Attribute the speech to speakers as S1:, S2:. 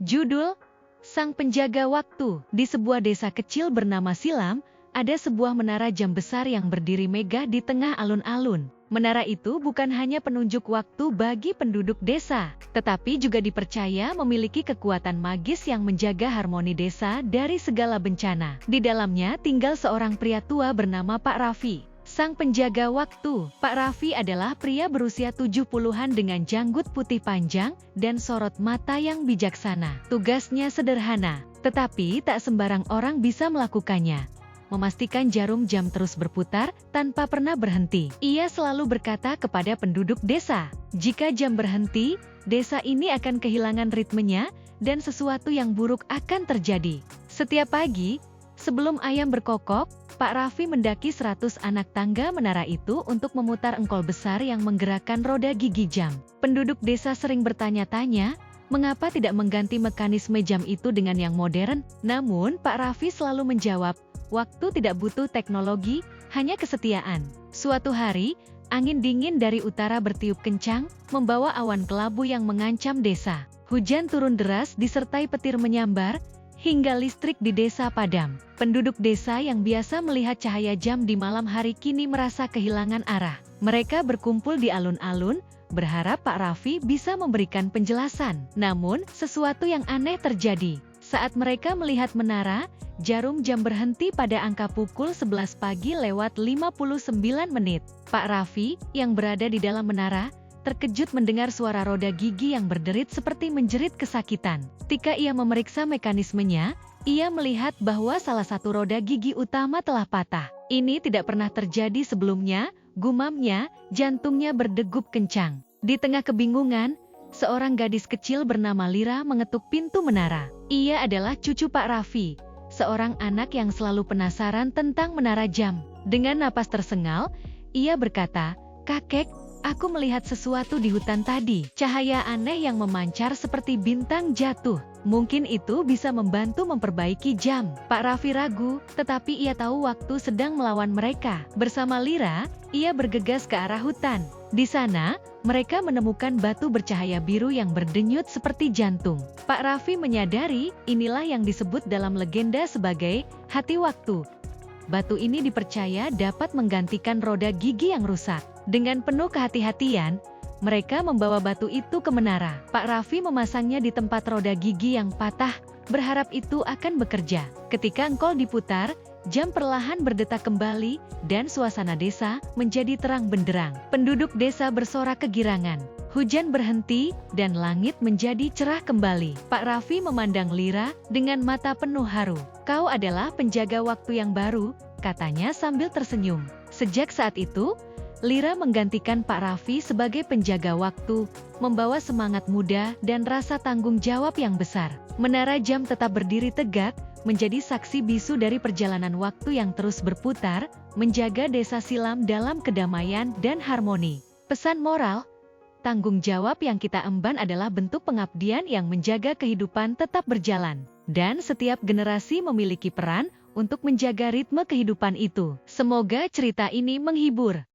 S1: Judul, Sang Penjaga Waktu. Di sebuah desa kecil bernama Silam, ada sebuah menara jam besar yang berdiri megah di tengah alun-alun. Menara itu bukan hanya penunjuk waktu bagi penduduk desa, tetapi juga dipercaya memiliki kekuatan magis yang menjaga harmoni desa dari segala bencana. Di dalamnya tinggal seorang pria tua bernama Pak Raffi, sang penjaga waktu. Pak Raffi adalah pria berusia 70-an dengan janggut putih panjang dan sorot mata yang bijaksana. Tugasnya sederhana, tetapi tak sembarang orang bisa melakukannya. Memastikan jarum jam terus berputar tanpa pernah berhenti. Ia selalu berkata kepada penduduk desa, jika jam berhenti, desa ini akan kehilangan ritmenya dan sesuatu yang buruk akan terjadi. Setiap pagi, sebelum ayam berkokok, Pak Raffi mendaki 100 anak tangga menara itu untuk memutar engkol besar yang menggerakkan roda gigi jam. Penduduk desa sering bertanya-tanya, mengapa tidak mengganti mekanisme jam itu dengan yang modern? Namun, Pak Raffi selalu menjawab, waktu tidak butuh teknologi, hanya kesetiaan. Suatu hari, angin dingin dari utara bertiup kencang, membawa awan kelabu yang mengancam desa. Hujan turun deras disertai petir menyambar, hingga listrik di desa padam. Penduduk desa yang biasa melihat cahaya jam di malam hari kini merasa kehilangan arah. Mereka berkumpul di alun-alun, berharap Pak Raffi bisa memberikan penjelasan. Namun, sesuatu yang aneh terjadi. Saat mereka melihat menara, jarum jam berhenti pada angka pukul 11 pagi lewat 59 menit. Pak Raffi, yang berada di dalam menara, terkejut mendengar suara roda gigi yang berderit seperti menjerit kesakitan. Ketika ia memeriksa mekanismenya, ia melihat bahwa salah satu roda gigi utama telah patah. Ini tidak pernah terjadi sebelumnya, gumamnya, jantungnya berdegup kencang. Di tengah kebingungan, seorang gadis kecil bernama Lira mengetuk pintu menara. Ia adalah cucu Pak Raffi, seorang anak yang selalu penasaran tentang menara jam. Dengan napas tersengal, ia berkata, "Kakek, aku melihat sesuatu di hutan tadi. Cahaya aneh yang memancar seperti bintang jatuh. Mungkin itu bisa membantu memperbaiki jam." Pak Raffi ragu, tetapi ia tahu waktu sedang melawan mereka. Bersama Lira, ia bergegas ke arah hutan. Di sana, mereka menemukan batu bercahaya biru yang berdenyut seperti jantung. Pak Raffi menyadari, inilah yang disebut dalam legenda sebagai hati waktu. Batu ini dipercaya dapat menggantikan roda gigi yang rusak. Dengan penuh kehati-hatian, mereka membawa batu itu ke menara. Pak Raffi memasangnya di tempat roda gigi yang patah, berharap itu akan bekerja. Ketika engkol diputar, jam perlahan berdetak kembali, dan suasana desa menjadi terang benderang. Penduduk desa bersorak kegirangan. Hujan berhenti, dan langit menjadi cerah kembali. Pak Raffi memandang Lira dengan mata penuh haru. "Kau adalah penjaga waktu yang baru," katanya sambil tersenyum. Sejak saat itu, Lira menggantikan Pak Raffi sebagai penjaga waktu, membawa semangat muda dan rasa tanggung jawab yang besar. Menara jam tetap berdiri tegak, menjadi saksi bisu dari perjalanan waktu yang terus berputar, menjaga desa Silam dalam kedamaian dan harmoni. Pesan moral, tanggung jawab yang kita emban adalah bentuk pengabdian yang menjaga kehidupan tetap berjalan. Dan setiap generasi memiliki peran untuk menjaga ritme kehidupan itu. Semoga cerita ini menghibur.